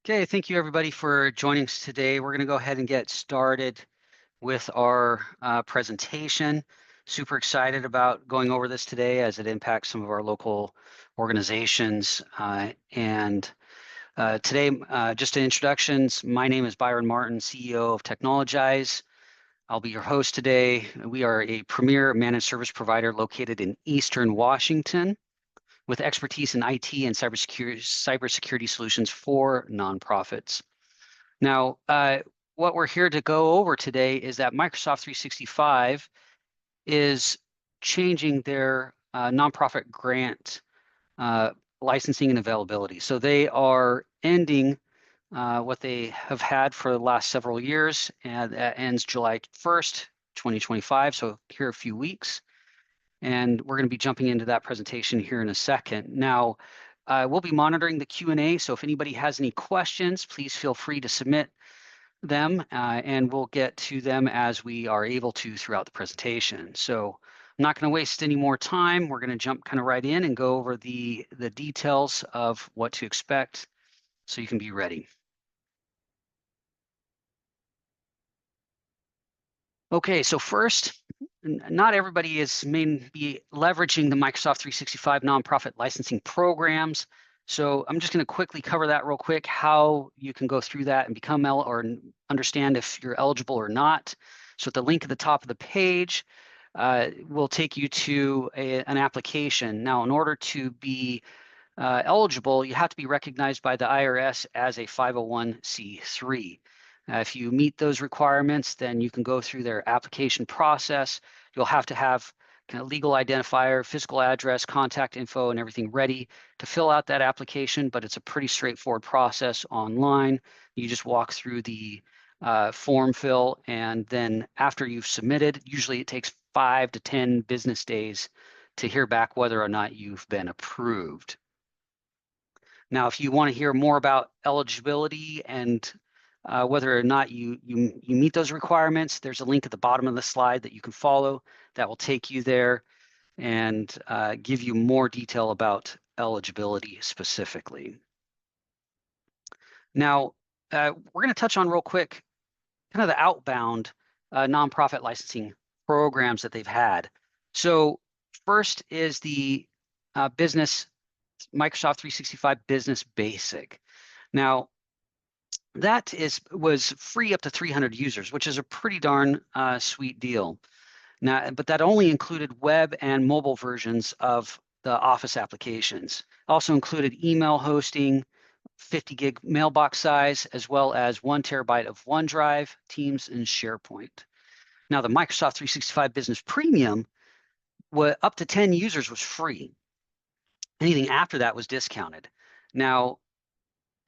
Okay, thank you everybody for joining us today. We're going to go ahead and get started with our presentation. Super excited about going over this today as it impacts some of our local organizations. Today, just introductions. My name is Byron Martin, CEO of Teknologize. I'll be your host today. We are a premier managed service provider located in Eastern Washington, with expertise in IT and cybersecurity solutions for nonprofits. Now, what we're here to go over today is that Microsoft 365 is changing their nonprofit grant licensing and availability. So they are ending what they have had for the last several years, and that ends July 1st, 2025. So here a few weeks. And we're going to be jumping into that presentation here in a second. Now, we'll be monitoring the Q&A, so if anybody has any questions, please feel free to submit them, and we'll get to them as we are able to throughout the presentation. So I'm not going to waste any more time. We're going to jump kind of right in and go over the details of what to expect so you can be ready. Okay, so first, not everybody may be leveraging the Microsoft 365 nonprofit licensing programs. So I'm just going to quickly cover that real quick, how you can go through that and become or understand if you're eligible or not. So at the link at the top of the page will take you to an application. Now, in order to be eligible, you have to be recognized by the IRS as a 501c3. If you meet those requirements, then you can go through their application process. You'll have to have kind of legal identifier, physical address, contact info, and everything ready to fill out that application, but it's a pretty straightforward process online. You just walk through the form fill, and then after you've submitted, usually it takes 5 to 10 business days to hear back whether or not you've been approved. Now, if you want to hear more about eligibility and whether or not you meet those requirements, there's a link at the bottom of the slide that you can follow that will take you there and give you more detail about eligibility specifically. Now, we're going to touch on real quick kind of the outbound nonprofit licensing programs that they've had. So first is the Microsoft 365 Business Basic. Now, that was free up to 300 users, which is a pretty darn sweet deal. Now, but that only included web and mobile versions of the Office applications. Also included email hosting, 50 gig mailbox size, as well as 1 terabyte of OneDrive, Teams, and SharePoint. Now, the Microsoft 365 Business Premium, up to 10 users was free. Anything after that was discounted. Now,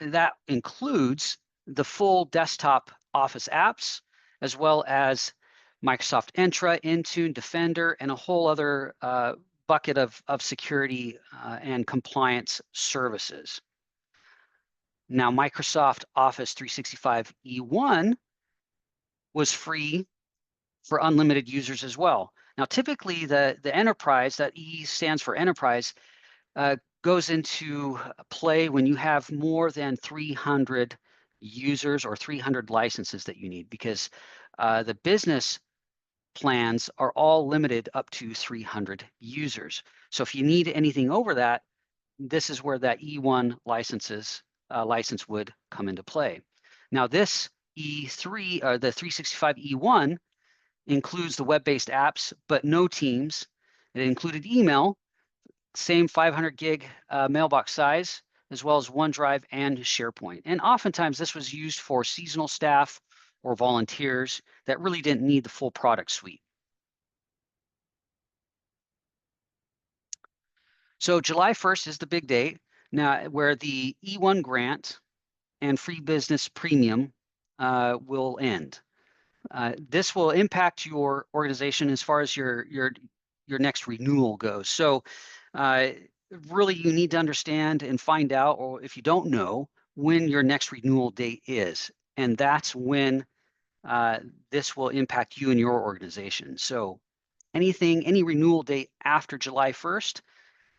that includes the full desktop Office apps, as well as Microsoft Entra, Intune, Defender, and a whole other bucket of security and compliance services. Now, Microsoft Office 365 E1 was free for unlimited users as well. Now, typically the enterprise, that E stands for enterprise, goes into play when you have more than 300 users or 300 licenses that you need, because the business plans are all limited up to 300 users. So if you need anything over that, this is where that E1 license would come into play. Now this E3, or the 365 E1, includes the web-based apps, but no Teams. It included email, same 500 gig mailbox size, as well as OneDrive and SharePoint. And oftentimes this was used for seasonal staff or volunteers that really didn't need the full product suite. So July 1st is the big date now where the E1 grant and free business premium will end. This will impact your organization as far as your next renewal goes. So really you need to understand and find out, or if you don't know, when your next renewal date is. And that's when this will impact you and your organization. So any renewal date after July 1st,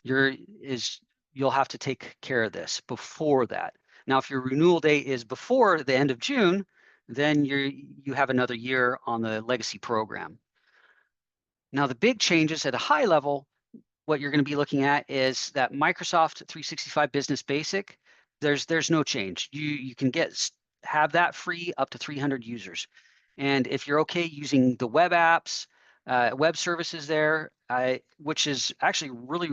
you'll have to take care of this before that. Now, if your renewal date is before the end of June, then you have another year on the legacy program. Now, the big changes at a high level, what you're going to be looking at is that Microsoft 365 Business Basic, there's no change. You can have that free up to 300 users. And if you're okay using the web apps, web services there, which is actually really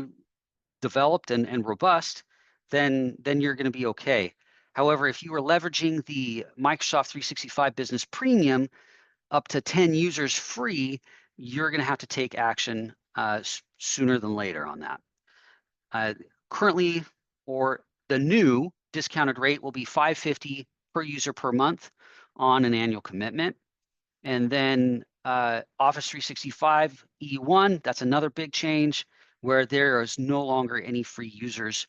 developed and robust, then you're going to be okay. However, if you are leveraging the Microsoft 365 Business Premium up to 10 users free, you're going to have to take action sooner than later on that. Currently, or the new discounted rate will be $550 per user per month on an annual commitment. And then Office 365 E1, that's another big change where there is no longer any free users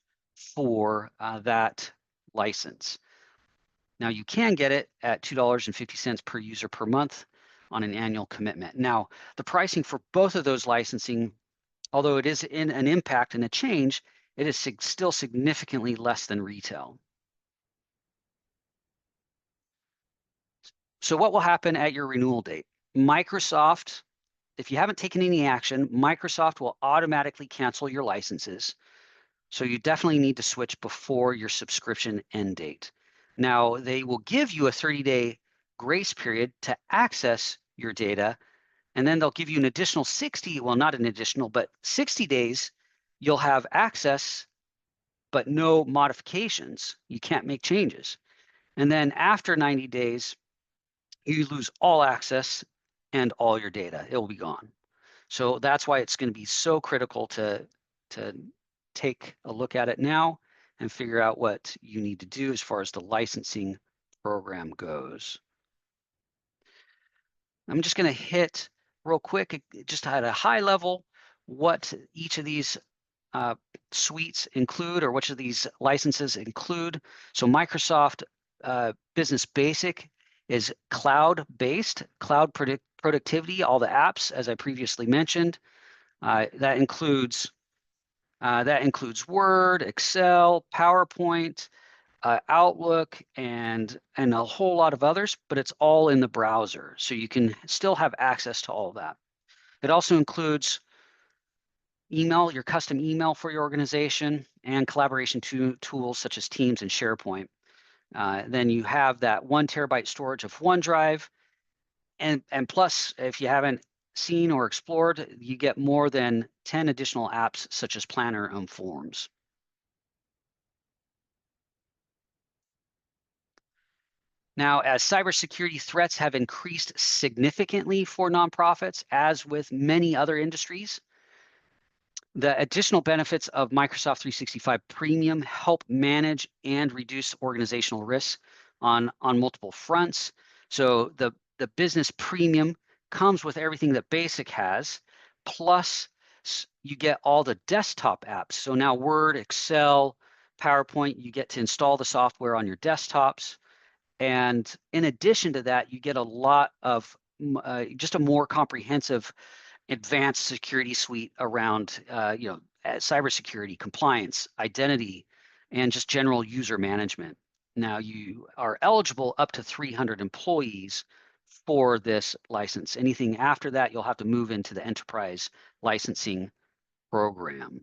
for that license. Now you can get it at $2.50 per user per month on an annual commitment. Now, the pricing for both of those licensing, although it is in an impact and a change, it is still significantly less than retail. So what will happen at your renewal date? Microsoft, if you haven't taken any action, Microsoft will automatically cancel your licenses. So you definitely need to switch before your subscription end date. Now, they will give you a 30-day grace period to access your data, and then they'll give you an additional 60, well, not an additional, but 60 days, you'll have access, but no modifications. You can't make changes. And then after 90 days, you lose all access and all your data. It will be gone. So that's why it's going to be so critical to take a look at it now and figure out what you need to do as far as the licensing program goes. I'm just going to hit real quick, just at a high level, what each of these suites include, or which of these licenses include. So Microsoft Business Basic is cloud-based, cloud productivity, all the apps, as I previously mentioned. That includes Word, Excel, PowerPoint, Outlook, and a whole lot of others, but it's all in the browser, so you can still have access to all of that. It also includes email, your custom email for your organization, and collaboration tools such as Teams and SharePoint. Then you have that 1 terabyte storage of OneDrive, and plus, if you haven't seen or explored, you get more than 10 additional apps such as Planner and Forms. Now, as cybersecurity threats have increased significantly for nonprofits, as with many other industries, the additional benefits of Microsoft 365 Premium help manage and reduce organizational risks on multiple fronts. So the Business Premium comes with everything that Basic has, plus you get all the desktop apps. So now Word, Excel, PowerPoint, you get to install the software on your desktops. And in addition to that, you get a lot of just a more comprehensive advanced security suite around cybersecurity, compliance, identity, and just general user management. Now you are eligible up to 300 employees for this license. Anything after that, you'll have to move into the enterprise licensing program.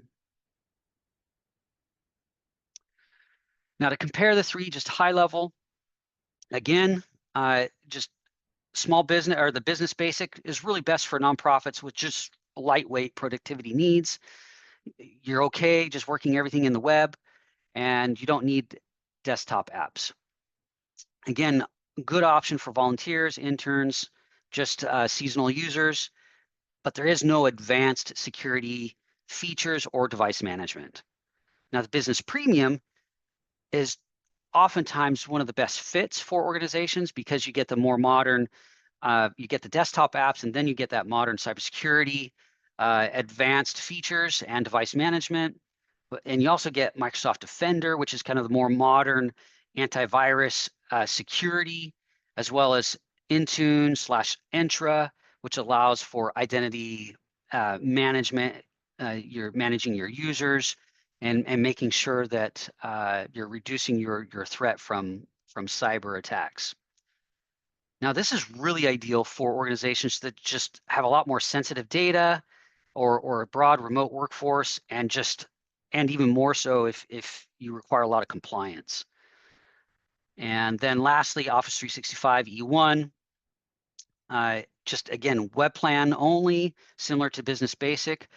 Now to compare the three, just high level, again, just small business, or the Business Basic is really best for nonprofits with just lightweight productivity needs. You're okay just working everything in the web, and you don't need desktop apps. Again, good option for volunteers, interns, just seasonal users, but there is no advanced security features or device management. Now, the Business Premium is oftentimes one of the best fits for organizations because you get the more modern, you get the desktop apps, and then you get that modern cybersecurity, advanced features and device management. And you also get Microsoft Defender, which is kind of the more modern antivirus security, as well as Intune/Entra, which allows for identity management. You're managing your users and making sure that you're reducing your threat from cyber attacks. Now, this is really ideal for organizations that just have a lot more sensitive data, or a broad remote workforce, and even more so if you require a lot of compliance. And then lastly, Office 365 E1, just again, web plan only, similar to Business Basic.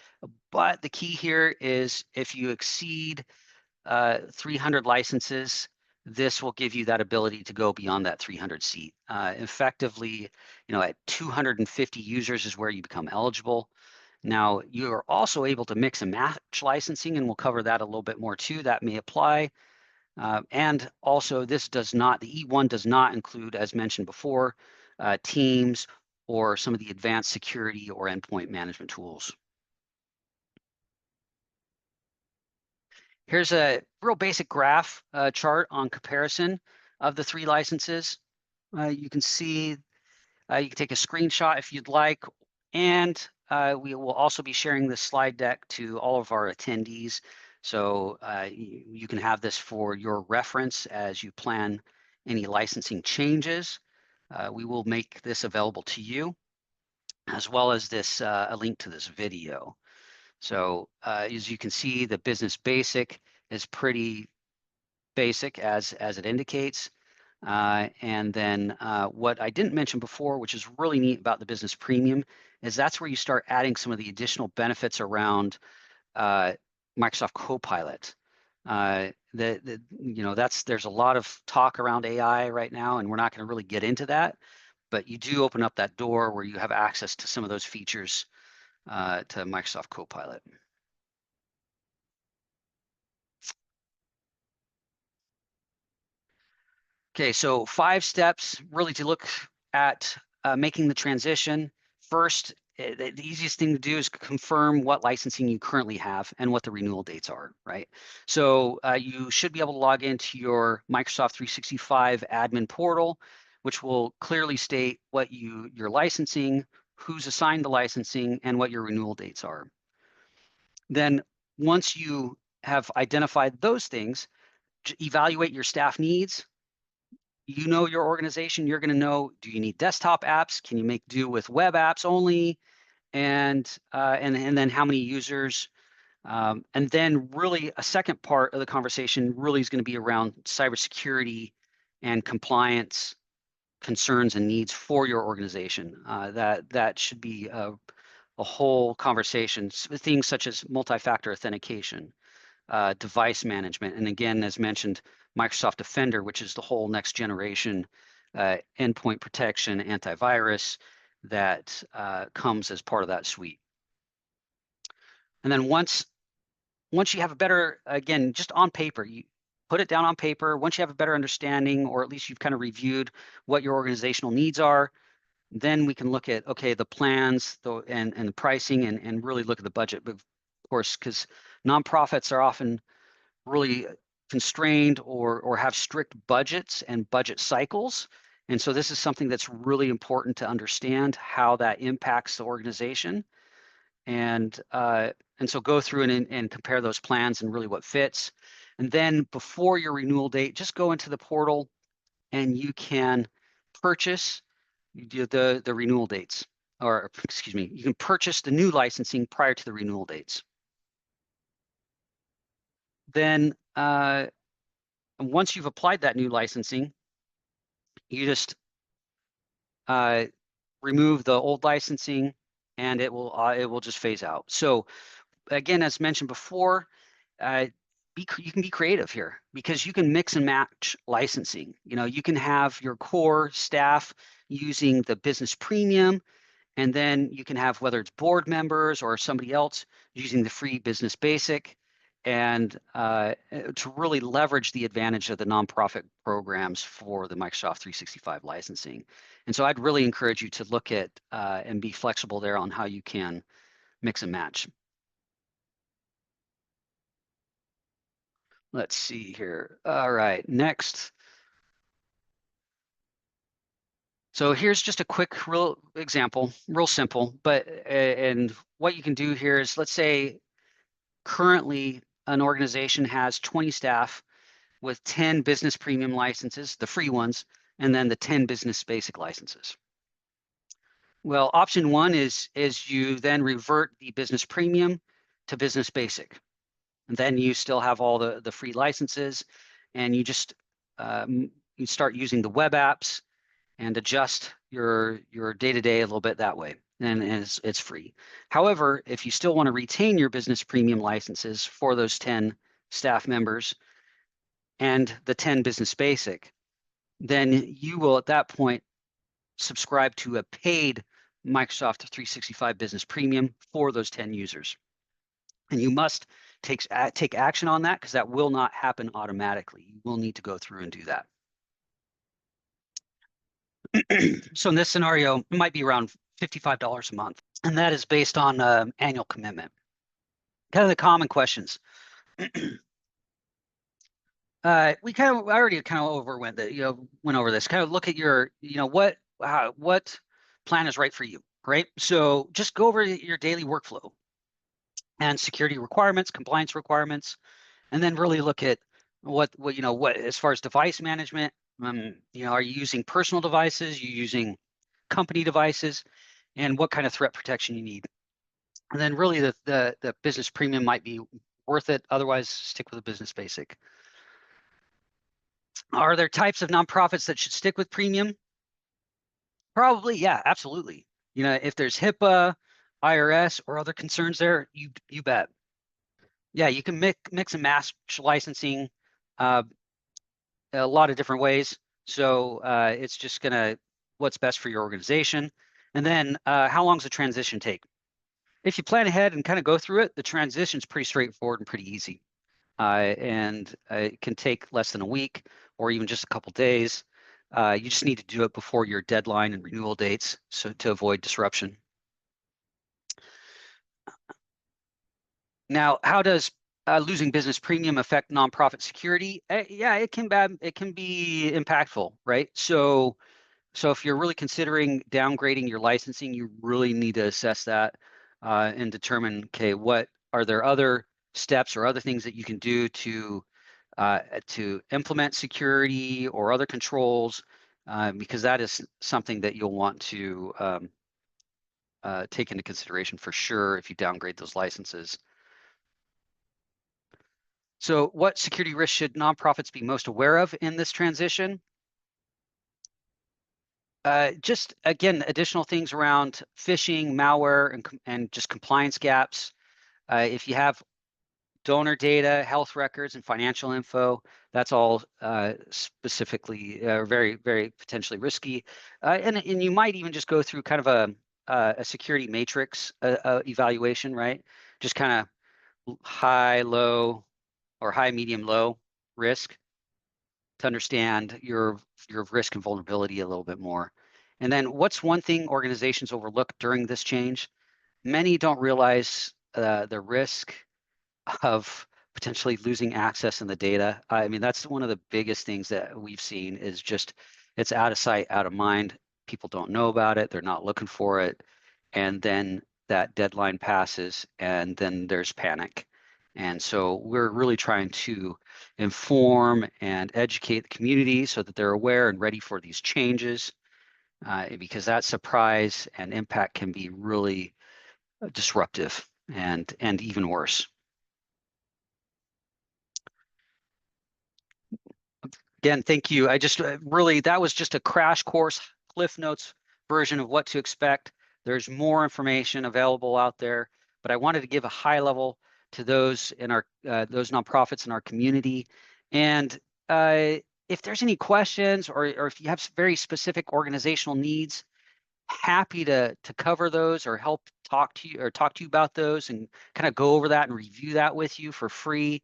But the key here is if you exceed 300 licenses, this will give you that ability to go beyond that 300 seat. Effectively, at 250 users is where you become eligible. Now, you are also able to mix and match licensing, and we'll cover that a little bit more too. That may apply. And also, the E1 does not include, as mentioned before, Teams or some of the advanced security or endpoint management tools. Here's a real basic graph chart on comparison of the 3 licenses. You can see, you can take a screenshot if you'd like, and we will also be sharing this slide deck to all of our attendees. So you can have this for your reference as you plan any licensing changes. We will make this available to you, as well as this a link to this video. So as you can see, the Business Basic is pretty basic as it indicates. And then what I didn't mention before, which is really neat about the Business Premium, is that's where you start adding some of the additional benefits around Microsoft Copilot. There's a lot of talk around AI right now, and we're not going to really get into that. But you do open up that door where you have access to some of those features to Microsoft Copilot. Okay, so 5 steps really to look at making the transition. First, the easiest thing to do is confirm what licensing you currently have and what the renewal dates are, right? So you should be able to log into your Microsoft 365 admin portal, which will clearly state what you're licensing, who's assigned the licensing, and what your renewal dates are. Then once you have identified those things, evaluate your staff needs. You know your organization, you're going to know, do you need desktop apps? Can you make do with web apps only? And then how many users? And then really a second part of the conversation really is going to be around cybersecurity and compliance concerns and needs for your organization. That should be a whole conversation. Things such as multi-factor authentication, device management, and again, as mentioned, Microsoft Defender, which is the whole next generation endpoint protection, antivirus that comes as part of that suite. And then once you have a better, again, just on paper, you put it down on paper. Once you have a better understanding, or at least you've kind of reviewed what your organizational needs are, then we can look at, okay, the plans and the pricing, and really look at the budget. But of course, because nonprofits are often really constrained or have strict budgets and budget cycles. And so this is something that's really important to understand how that impacts the organization. And so go through and compare those plans and really what fits. And then before your renewal date, just go into the portal and you can purchase the renewal dates, or excuse me, you can purchase the new licensing prior to the renewal dates. Then once you've applied that new licensing, you just remove the old licensing, and it will just phase out. So again, as mentioned before, you can be creative here, because you can mix and match licensing. You can have your core staff using the Business Premium, and then you can have, whether it's board members or somebody else, using the free Business Basic, and to really leverage the advantage of the nonprofit programs for the Microsoft 365 licensing. And so I'd really encourage you to look at and be flexible there on how you can mix and match. Let's see here. All right, next. So here's just a quick real example, real simple, but and what you can do here is, let's say currently an organization has 20 staff with 10 business premium licenses, the free ones, and then the 10 business basic licenses. Well, option one is you then revert the business premium to business basic. And then you still have all the free licenses, and you just you start using the web apps and adjust your day-to-day a little bit that way. And it's free. However, if you still want to retain your business premium licenses for those 10 staff members and the 10 business basic, then you will at that point subscribe to a paid Microsoft 365 Business Premium for those 10 users. And you must take action on that, because that will not happen automatically. You will need to go through and do that. So in this scenario, it might be around $55 a month, and that is based on annual commitment. Kind of the common questions. I already kind of went over this. Kind of look at your, what plan is right for you, right? So just go over your daily workflow and security requirements, compliance requirements, and then really look at what as far as device management. Are you using personal devices? Are you using company devices? And what kind of threat protection you need? And then really the business premium might be worth it. Otherwise, stick with the business basic. Are there types of nonprofits that should stick with premium? Probably, yeah, absolutely. If there's HIPAA, IRS, or other concerns there, you bet. Yeah, you can mix and match licensing a lot of different ways. So it's just what's best for your organization. And then how long does the transition take? If you plan ahead and kind of go through it, the transition's pretty straightforward and pretty easy. And it can take less than a week or even just a couple days. You just need to do it before your deadline and renewal dates, so to avoid disruption. Now, how does losing business premium affect nonprofit security? Yeah, it can be impactful, right? So if you're really considering downgrading your licensing, you really need to assess that and determine, okay, what are there other steps or other things that you can do to implement security or other controls, because that is something that you'll want to take into consideration for sure if you downgrade those licenses. So what security risks should nonprofits be most aware of in this transition? Just, again, additional things around phishing, malware, and just compliance gaps. If you have donor data, health records, and financial info, that's all specifically very, very potentially risky. And you might even just go through kind of a security matrix evaluation, right? Just kind of high, low, or high, medium, low risk to understand your risk and vulnerability a little bit more. And then what's one thing organizations overlook during this change? Many don't realize the risk of potentially losing access in the data. I mean, that's one of the biggest things that we've seen is just it's out of sight, out of mind. People don't know about it. They're not looking for it. And then that deadline passes and then there's panic. And so we're really trying to inform and educate the community so that they're aware and ready for these changes, because that surprise and impact can be really disruptive and even worse. Again, thank you. I just that was just a crash course, Cliff Notes version of what to expect. There's more information available out there, but I wanted to give a high level to those in our those nonprofits in our community. And if there's any questions or if you have very specific organizational needs, happy to cover those or help talk to you about those and kind of go over that and review that with you for free.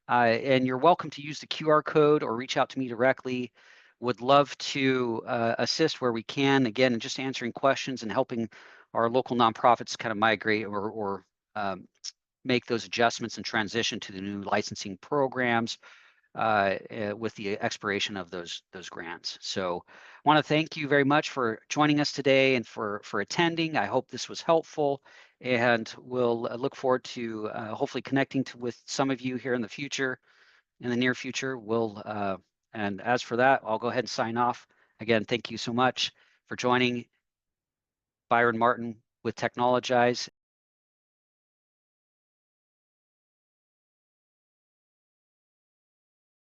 And you're welcome to use the QR code or reach out to me directly. Would love to assist where we can. Again, just answering questions and helping our local nonprofits kind of migrate or make those adjustments and transition to the new licensing programs with the expiration of those grants. So I want to thank you very much for joining us today and for attending. I hope this was helpful. and we'll look forward to hopefully connecting with some of you here in the future, in the near future. And as for that, I'll go ahead and sign off. Again, thank you so much for joining. Byron Martin with Teknologize.